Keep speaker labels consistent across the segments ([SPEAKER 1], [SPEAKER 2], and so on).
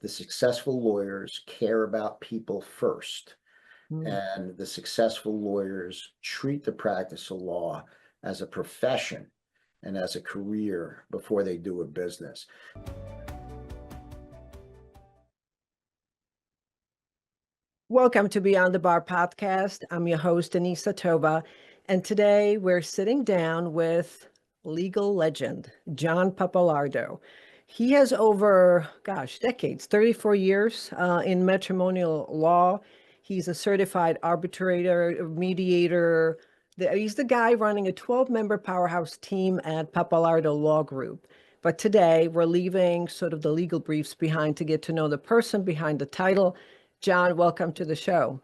[SPEAKER 1] the successful lawyers care about people first, and the successful lawyers treat the practice of law as a profession and as a career before they do a business.
[SPEAKER 2] Welcome to Beyond the Bar podcast. I'm your host, Elisabeth, and today we're sitting down with legal legend, John Pappalardo. He has over, decades, 34 years in matrimonial law. He's a certified arbitrator, mediator. He's the guy running a 12-member Powerhouse team at Pappalardo Law Group. But today we're leaving sort of the legal briefs behind to get to know the person behind the title. John, welcome to the show.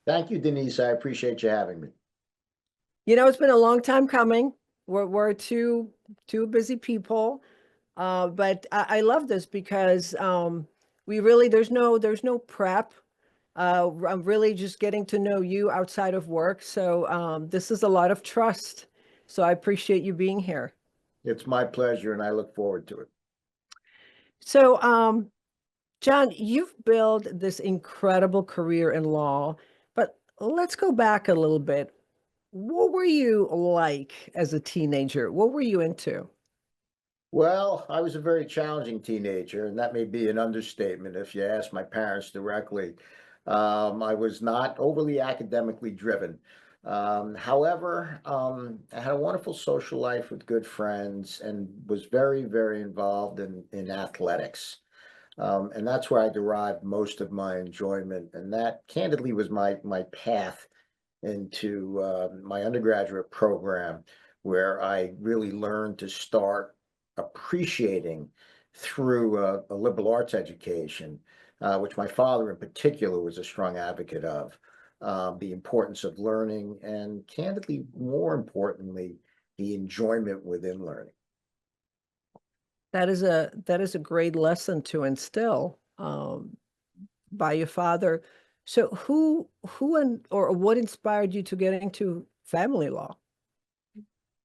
[SPEAKER 1] Thank you, Denise. I appreciate you having me.
[SPEAKER 2] You know, it's been a long time coming. We're two busy people, but I love this because we really there's no prep. I'm really just getting to know you outside of work. So this is a lot of trust. So I appreciate you being here.
[SPEAKER 1] It's my pleasure, and I look forward to it.
[SPEAKER 2] So John, you've built this incredible career in law, but let's go back a little bit. What were you like as a teenager? What were you into?
[SPEAKER 1] Well, I was a very challenging teenager, and that may be an understatement if you ask my parents directly. I was not overly academically driven. However, I had a wonderful social life with good friends and was very, very involved in athletics. And that's where I derived most of my enjoyment. And that candidly was my path into my undergraduate program, where I really learned to start appreciating through a liberal arts education, which my father in particular was a strong advocate of, the importance of learning and candidly, more importantly, the enjoyment within learning.
[SPEAKER 2] That is a great lesson to instill by your father. So or what inspired you to get into family law?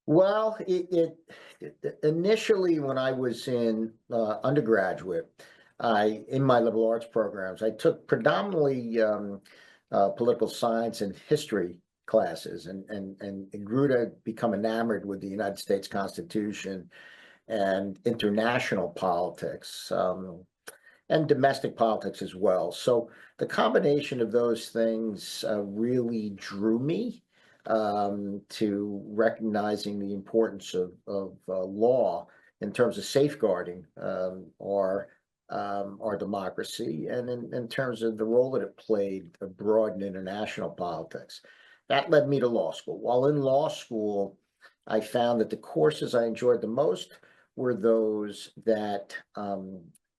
[SPEAKER 1] Well, it initially, when I was in undergraduate, in my liberal arts programs, I took predominantly political science and history classes, and grew to become enamored with the United States Constitution and international politics, and domestic politics as well. So the combination of those things really drew me to recognizing the importance of law in terms of safeguarding our democracy, and in terms of the role that it played abroad in international politics. That led me to law school. While in law school, I found that the courses I enjoyed the most were those that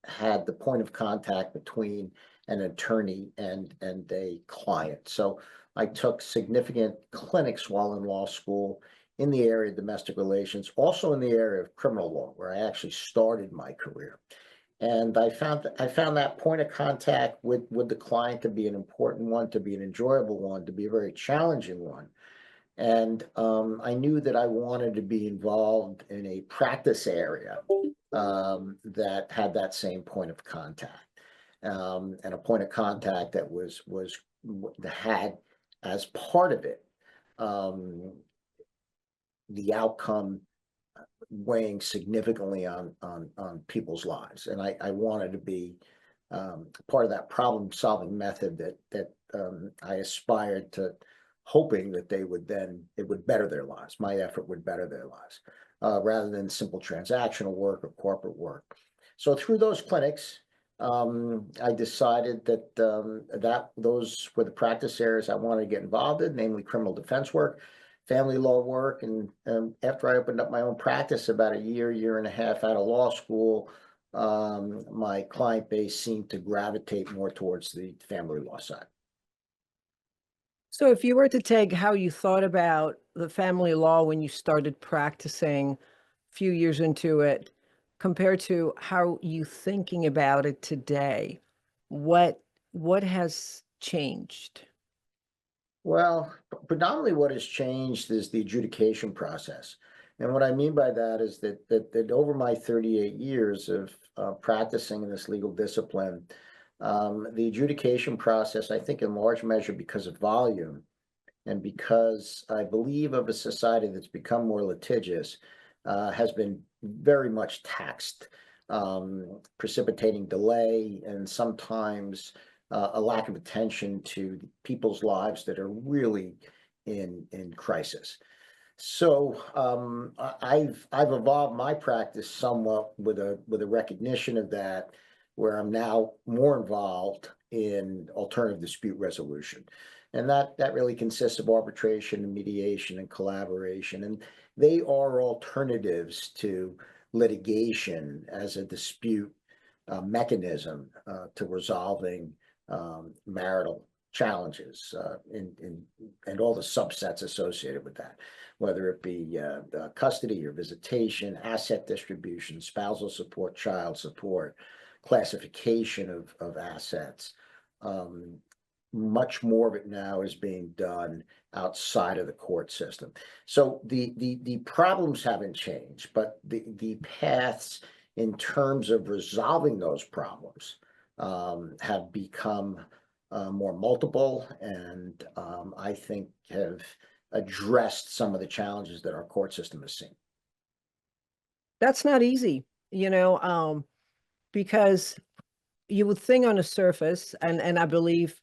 [SPEAKER 1] had the point of contact between an attorney and a client. So I took significant clinics while in law school in the area of domestic relations, also in the area of criminal law, where I actually started my career. And I found that point of contact with the client to be an important one, to be an enjoyable one, to be a very challenging one. And I knew that I wanted to be involved in a practice area that had that same point of contact, and a point of contact that had as part of it the outcome weighing significantly on people's lives. And I wanted to be part of that problem-solving method that I aspired to, hoping that it would better their lives. My effort would better their lives, rather than simple transactional work or corporate work. So through those clinics, I decided that those were the practice areas I wanted to get involved in, namely criminal defense work, family law work. And after I opened up my own practice about a year and a half out of law school, my client base seemed to gravitate more towards the family law side.
[SPEAKER 2] So if you were to take how you thought about the family law when you started practicing a few years into it, compared to how you thinking about it today, what has changed?
[SPEAKER 1] Well, predominantly what has changed is the adjudication process. And what I mean by that is that over my 38 years of practicing in this legal discipline, the adjudication process, I think in large measure because of volume and because I believe of a society that's become more litigious, has been very much taxed, precipitating delay and sometimes a lack of attention to people's lives that are really in crisis. So I've evolved my practice somewhat with a recognition of that, where I'm now more involved in alternative dispute resolution. And that really consists of arbitration and mediation and collaboration. And they are alternatives to litigation as a dispute mechanism to resolving marital challenges and all the subsets associated with that, whether it be custody or visitation, asset distribution, spousal support, child support, classification of assets. Much more of it now is being done outside of the court system. So the problems haven't changed, but the paths in terms of resolving those problems have become more multiple, and I think have addressed some of the challenges that our court system has seen.
[SPEAKER 2] That's not easy, because you would think on the surface, and I believe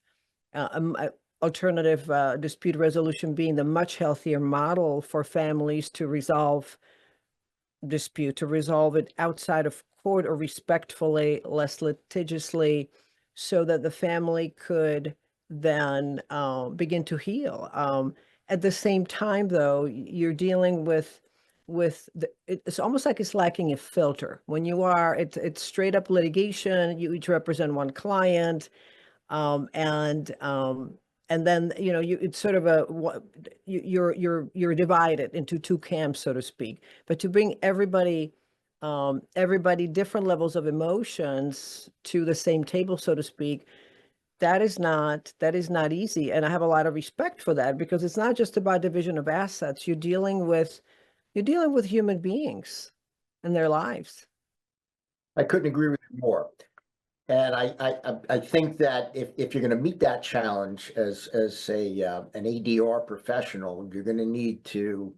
[SPEAKER 2] alternative dispute resolution being the much healthier model for families to resolve dispute, to resolve it outside of court or respectfully, less litigiously, so that the family could then begin to heal. At the same time, though, you're dealing with it's almost like it's lacking a filter. When you are, it's straight up litigation. You each represent one client, and then it's sort of you're divided into two camps, so to speak. But to bring everybody different levels of emotions to the same table, so to speak, that is not easy. And I have a lot of respect for that, because it's not just about division of assets. You're dealing with human beings and their lives.
[SPEAKER 1] I couldn't agree with you more. And I think that if you're going to meet that challenge as an ADR professional, you're going to need to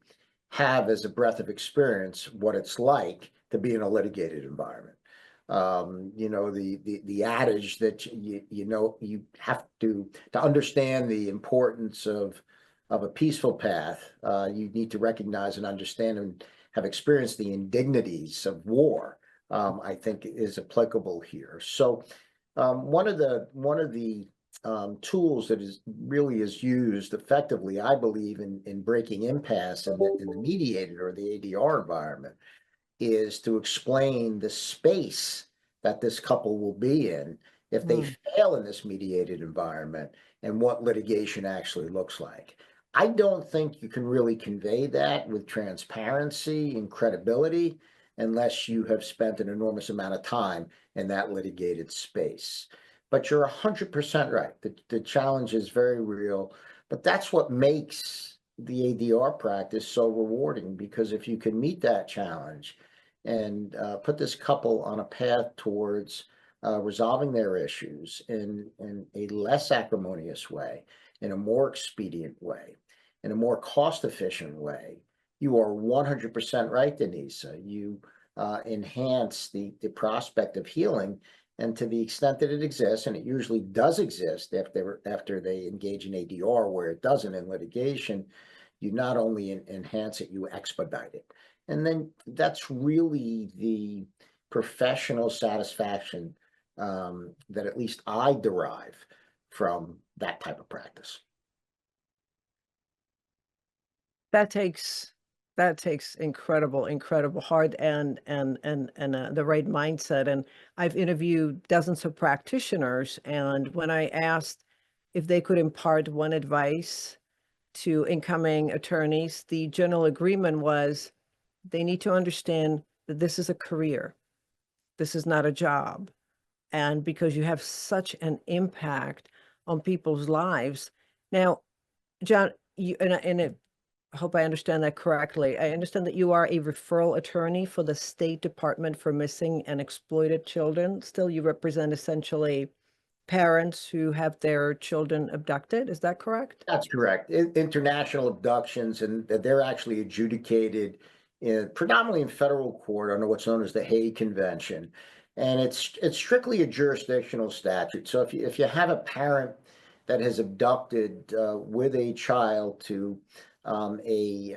[SPEAKER 1] have as a breadth of experience what it's like to be in a litigated environment. The adage that you have to understand the importance of a peaceful path. You need to recognize and understand and have experienced the indignities of war. I think is applicable here. So one of the tools that is used effectively, I believe, in breaking impasse in the mediated or the ADR environment, is to explain the space that this couple will be in if they fail in this mediated environment, and what litigation actually looks like. I don't think you can really convey that with transparency and credibility unless you have spent an enormous amount of time in that litigated space. But you're 100% right. The challenge is very real, but that's what makes the ADR practice so rewarding, because if you can meet that challenge and put this couple on a path towards resolving their issues in a less acrimonious way, in a more expedient way, in a more cost-efficient way, you are 100% right, Denisa. You enhance the prospect of healing, and to the extent that it exists, and it usually does exist after they engage in ADR, where it doesn't in litigation, you not only enhance it, you expedite it. And then that's really the professional satisfaction that at least I derive from that type of practice.
[SPEAKER 2] That takes incredible heart and the right mindset. And I've interviewed dozens of practitioners, and when I asked if they could impart one advice to incoming attorneys, the general agreement was they need to understand that this is a career. This is not a job. And because you have such an impact on people's lives. Now, John, hope I understand that correctly. I understand that you are a referral attorney for the State Department for Missing and Exploited Children. Still, you represent essentially parents who have their children abducted. Is that correct?
[SPEAKER 1] That's correct. International abductions, and they're actually adjudicated predominantly in federal court under what's known as the Hague Convention. And it's strictly a jurisdictional statute. So if you have a parent that has abducted with a child to a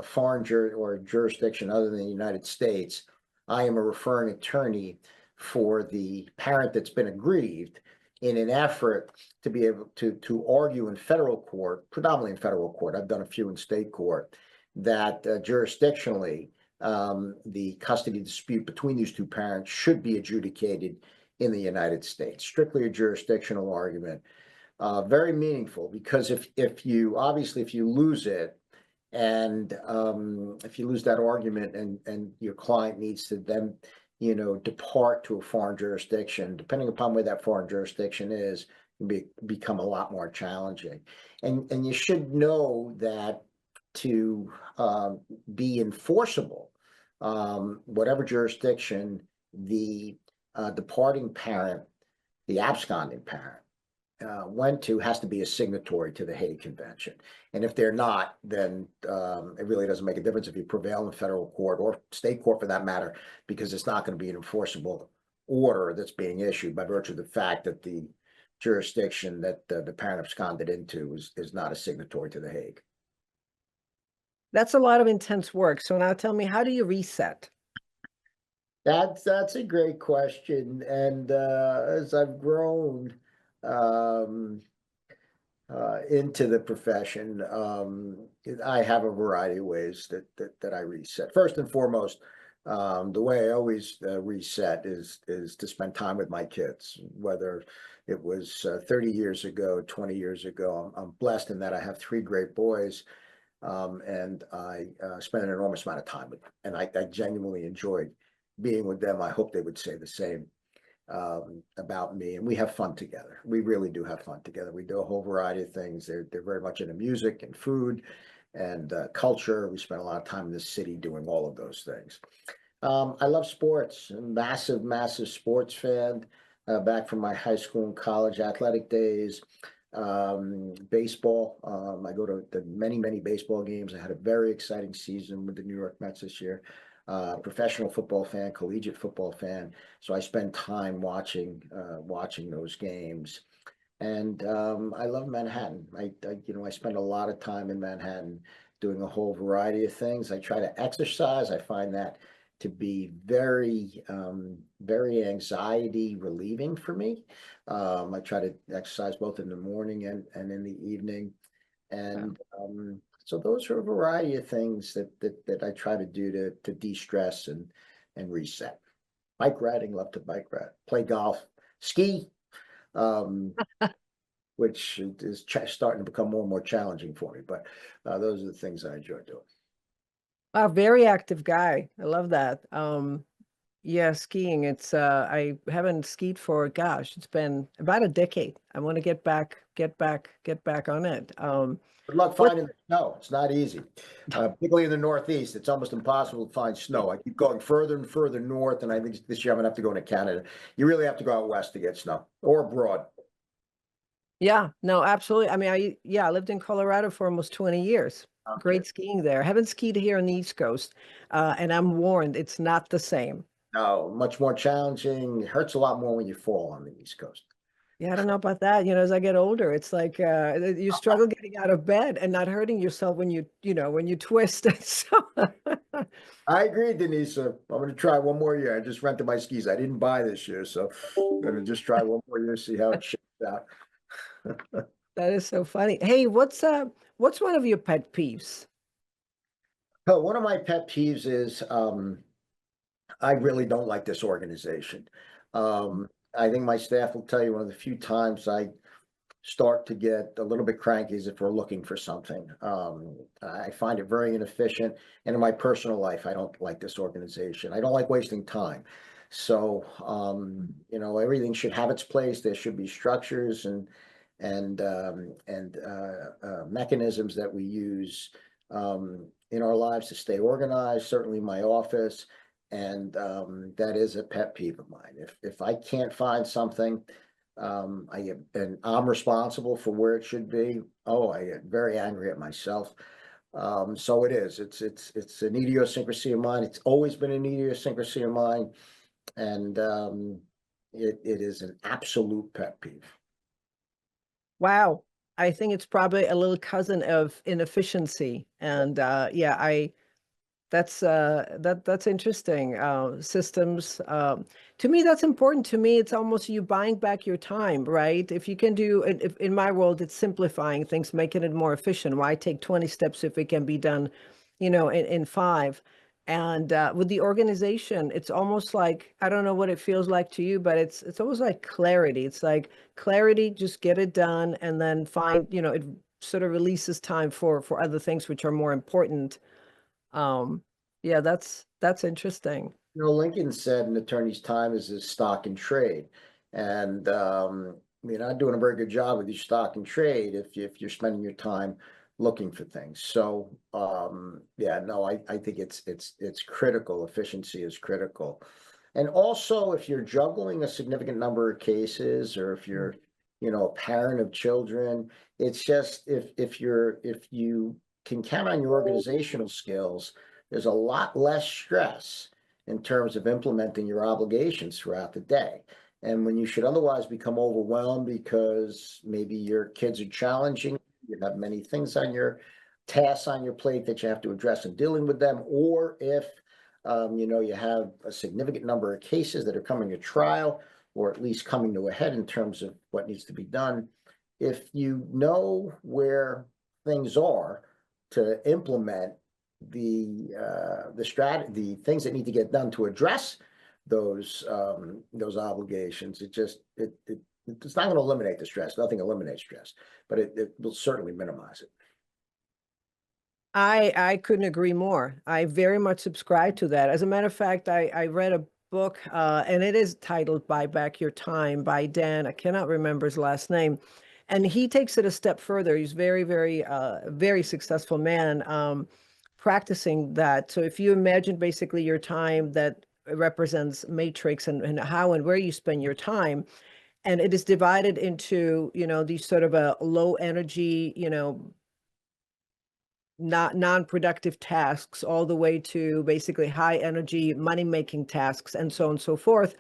[SPEAKER 1] foreign or jurisdiction other than the United States, I am a referring attorney for the parent that's been aggrieved in an effort to be able to argue in federal court, predominantly in federal court. I've done a few in state court, that jurisdictionally, the custody dispute between these two parents should be adjudicated in the United States. Strictly a jurisdictional argument. Very meaningful, because if you lose it, and if you lose that argument, and your client needs to then depart to a foreign jurisdiction, depending upon where that foreign jurisdiction is, can become a lot more challenging. And you should know that to be enforceable, whatever jurisdiction the departing parent, the absconding parent, went to, has to be a signatory to the Hague Convention. And if they're not, then it really doesn't make a difference if you prevail in federal court or state court for that matter, because it's not going to be an enforceable order that's being issued by virtue of the fact that the jurisdiction that the parent absconded into is not a signatory to the Hague.
[SPEAKER 2] That's a lot of intense work. So now tell me, how do you reset?
[SPEAKER 1] That's a great question. And as I've grown into the profession, I have a variety of ways that I reset. First and foremost, the way I always reset is to spend time with my kids, whether it was 30 years ago, 20 years ago. I'm blessed in that I have 3 great boys, and I spend an enormous amount of time with them, and I genuinely enjoyed being with them. I hope they would say the same about me, and we have fun together. We really do have fun together. We do a whole variety of things. They're very much into music and food and culture. We spend a lot of time in the city doing all of those things. I love sports. I'm a massive sports fan, back from my high school and college athletic days. Baseball. I go to many baseball games. I had a very exciting season with the New York Mets this year. Professional football fan, collegiate football fan. So I spend time watching those games. And I love Manhattan. I spend a lot of time in Manhattan doing a whole variety of things. I try to exercise. I find that to be very anxiety relieving for me. I try to exercise both in the morning and in the evening. And so those are a variety of things that I try to do to de-stress and reset. Bike riding, love to bike ride, play golf, ski, which is starting to become more and more challenging for me. But those are the things I enjoy doing.
[SPEAKER 2] Wow, very active guy. I love that. Yeah, skiing. It's I haven't skied for, gosh, it's been about a decade. I want to get back on it.
[SPEAKER 1] Good luck finding the snow. It's not easy, particularly in the Northeast. It's almost impossible to find snow. I keep going further and further north, and I think this year I'm gonna have to go into Canada. You really have to go out west to get snow, or abroad.
[SPEAKER 2] Yeah, no, absolutely. I mean, I lived in Colorado for almost 20 years.
[SPEAKER 1] Okay.
[SPEAKER 2] Great skiing there. Haven't skied here on the East Coast, and I'm warned it's not the same.
[SPEAKER 1] No, much more challenging. It hurts a lot more when you fall on the East Coast.
[SPEAKER 2] Yeah, I don't know about that. As I get older, it's like you struggle getting out of bed and not hurting yourself when you twist. So
[SPEAKER 1] I agree, Denise. I'm going to try one more year. I just rented my skis. I didn't buy this year, so I'm going to just try one more year, see how it shakes out.
[SPEAKER 2] that is so funny. Hey, what's one of your pet peeves?
[SPEAKER 1] Oh, one of my pet peeves is I really don't like this organization. I think my staff will tell you one of the few times I start to get a little bit cranky is if we're looking for something. I find it very inefficient. And in my personal life, I don't like this organization. I don't like wasting time. So, everything should have its place. There should be structures and mechanisms that we use in our lives to stay organized, certainly my office. And that is a pet peeve of mine. If I can't find something, and I'm responsible for where it should be, oh, I get very angry at myself. So it is. It's an idiosyncrasy of mine. It's always been an idiosyncrasy of mine, and it is an absolute pet peeve.
[SPEAKER 2] Wow. I think it's probably a little cousin of inefficiency. And yeah, that's interesting. Systems, to me, that's important. To me, it's almost you buying back your time, right? If you can do it, if, in my world, it's simplifying things, making it more efficient. Why take 20 steps if it can be done, in 5? And with the organization, it's almost like, I don't know what it feels like to you, but it's almost like clarity. It's like clarity, just get it done, and then find, it sort of releases time for other things which are more important. Yeah, that's interesting.
[SPEAKER 1] Lincoln said an attorney's time is his stock in trade. And you're not doing a very good job with your stock in trade if you're spending your time looking for things. So yeah, no, I think it's critical. Efficiency is critical. And also if you're juggling a significant number of cases, or if you're, a parent of children, it's just if you can count on your organizational skills, there's a lot less stress in terms of implementing your obligations throughout the day. And when you should otherwise become overwhelmed because maybe your kids are challenging, you have many things on your tasks on your plate that you have to address in dealing with them, or if you have a significant number of cases that are coming to trial, or at least coming to a head in terms of what needs to be done. If you know where things are to implement the things that need to get done to address those obligations, it's not going to eliminate the stress. Nothing eliminates stress, but it will certainly minimize it.
[SPEAKER 2] I couldn't agree more. I very much subscribe to that. As a matter of fact, I read a book, and it is titled Buy Back Your Time by Dan. I cannot remember his last name. And he takes it a step further. He's very, very, very successful man, practicing that. So if you imagine basically your time that represents matrix and how and where you spend your time, and it is divided into, these sort of a low energy, not non-productive tasks, all the way to basically high energy money making tasks, and so on and so forth.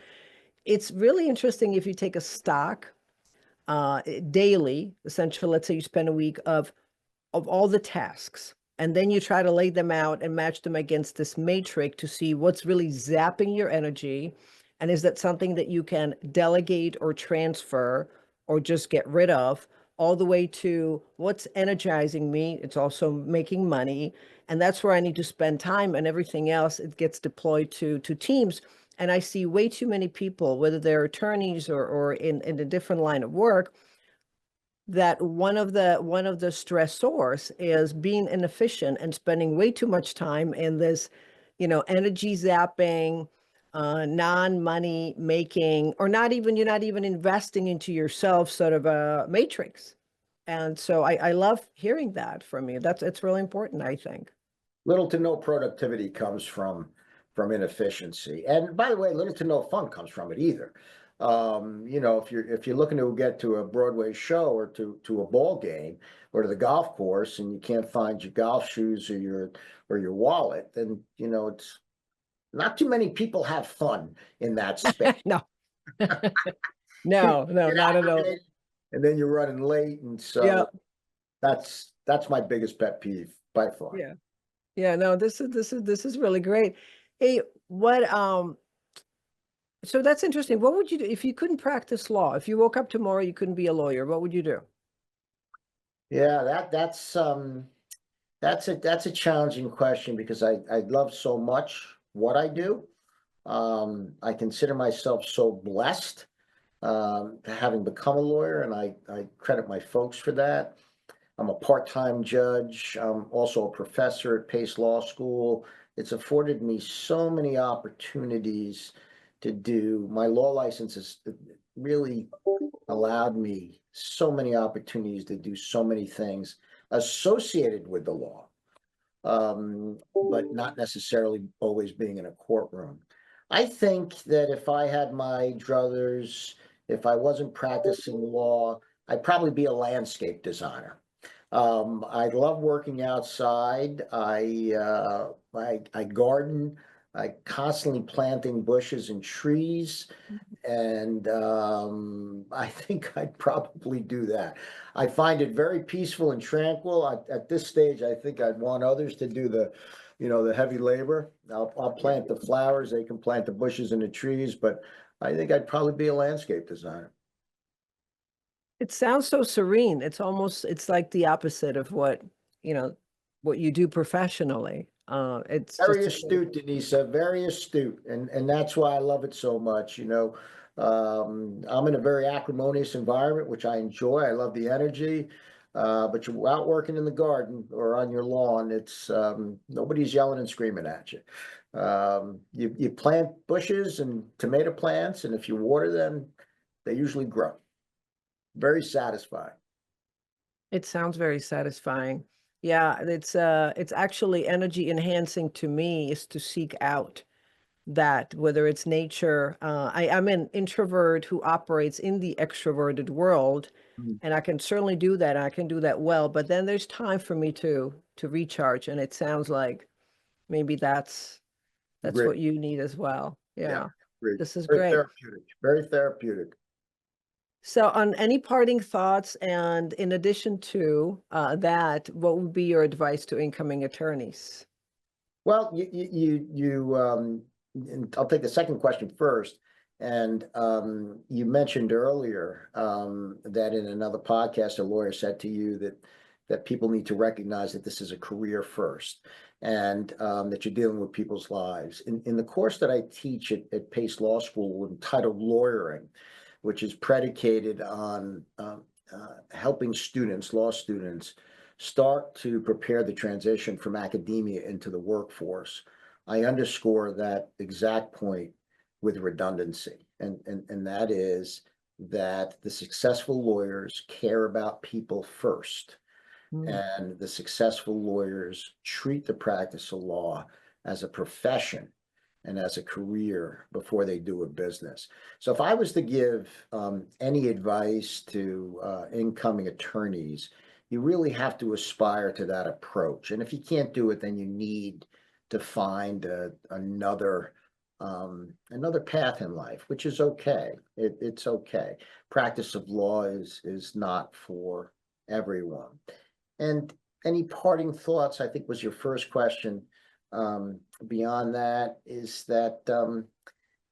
[SPEAKER 2] It's really interesting if you take a stock daily, essentially, let's say you spend a week of all the tasks, and then you try to lay them out and match them against this matrix to see what's really zapping your energy, and is that something that you can delegate or transfer or just get rid of, all the way to what's energizing me. It's also making money, and that's where I need to spend time, and everything else, it gets deployed to teams. And I see way too many people, whether they're attorneys or in a different line of work, that one of the stressors is being inefficient and spending way too much time in this, energy zapping, non-money making, or you're not even investing into yourself, sort of a matrix. And so I love hearing that from you. It's really important, I think.
[SPEAKER 1] Little to no productivity comes from inefficiency, and by the way, little to no fun comes from it either. If you're looking to get to a Broadway show, or to a ball game, or to the golf course, and you can't find your golf shoes or your wallet, then it's not too many people have fun in that space.
[SPEAKER 2] No, no,
[SPEAKER 1] You're
[SPEAKER 2] not at all.
[SPEAKER 1] aggravated, and then you're running late, and so
[SPEAKER 2] Yeah,
[SPEAKER 1] that's my biggest pet peeve by far.
[SPEAKER 2] yeah, yeah. No, this is really great. Hey, so that's interesting. What would you do if you couldn't practice law? If you woke up tomorrow, you couldn't be a lawyer, what would you do?
[SPEAKER 1] Yeah, that's a challenging question, because I love so much what I do. I consider myself so blessed having become a lawyer, and I credit my folks for that. I'm a part-time judge. I'm also a professor at Pace Law School. It's afforded me so many opportunities to do. My law license has really allowed me so many opportunities to do so many things associated with the law. but not necessarily always being in a courtroom. I think that if I had my druthers, if I wasn't practicing law, I'd probably be a landscape designer. I love working outside. I garden. I constantly planting bushes and trees, and I think I'd probably do that. I find it very peaceful and tranquil. At this stage, I think I'd want others to do the heavy labor. I'll plant the flowers. They can plant the bushes and the trees, but I think I'd probably be a landscape designer.
[SPEAKER 2] It sounds so serene. It's like the opposite of what, what you do professionally. It's
[SPEAKER 1] Very
[SPEAKER 2] just,
[SPEAKER 1] astute, Denisa, very astute. And that's why I love it so much, I'm in a very acrimonious environment, which I enjoy. I love the energy. But you're out working in the garden or on your lawn, it's nobody's yelling and screaming at you. You plant bushes and tomato plants, and if you water them, they usually grow. Very satisfying.
[SPEAKER 2] it sounds very satisfying. Yeah, it's actually energy enhancing to me is to seek out that, whether it's nature. I'm an introvert who operates in the extroverted world,
[SPEAKER 1] Mm.
[SPEAKER 2] and I can certainly do that. I can do that well, but then there's time for me to recharge, and it sounds like maybe that's
[SPEAKER 1] Great.
[SPEAKER 2] what you need as well.
[SPEAKER 1] Yeah,
[SPEAKER 2] Yeah,
[SPEAKER 1] great.
[SPEAKER 2] this is
[SPEAKER 1] Very
[SPEAKER 2] great.
[SPEAKER 1] therapeutic. Very therapeutic.
[SPEAKER 2] So, on any parting thoughts, and in addition to that, what would be your advice to incoming attorneys?
[SPEAKER 1] Well, and I'll take the second question first. And you mentioned earlier that in another podcast, a lawyer said to you that people need to recognize that this is a career first, and that you're dealing with people's lives. In the course that I teach at Pace Law School entitled Lawyering, which is predicated on helping students, law students, start to prepare the transition from academia into the workforce, I underscore that exact point with redundancy. And that is that the successful lawyers care about people first.
[SPEAKER 2] Mm.
[SPEAKER 1] And the successful lawyers treat the practice of law as a profession and as a career before they do a business. So if I was to give any advice to incoming attorneys, you really have to aspire to that approach. And if you can't do it, then you need to find another path in life, which is okay. It's okay. Practice of law is not for everyone. And any parting thoughts, I think was your first question. Beyond that is that,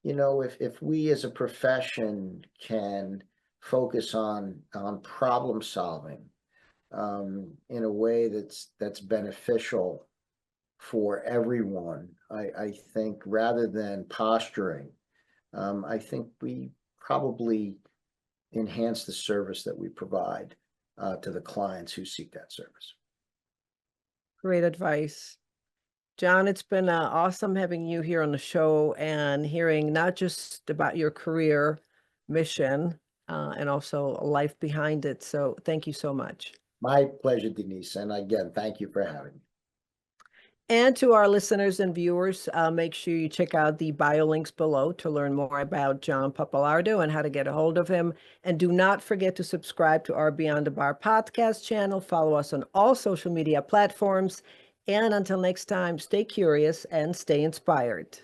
[SPEAKER 1] if we as a profession can focus on problem solving in a way that's beneficial for everyone, I think rather than posturing, I think we probably enhance the service that we provide to the clients who seek that service.
[SPEAKER 2] Great advice. John, it's been awesome having you here on the show and hearing not just about your career mission and also life behind it. So thank you so much.
[SPEAKER 1] My pleasure, Denise. And again, thank you for having me.
[SPEAKER 2] And to our listeners and viewers, make sure you check out the bio links below to learn more about John Pappalardo and how to get a hold of him. And do not forget to subscribe to our Beyond the Bar podcast channel. Follow us on all social media platforms. And until next time, stay curious and stay inspired.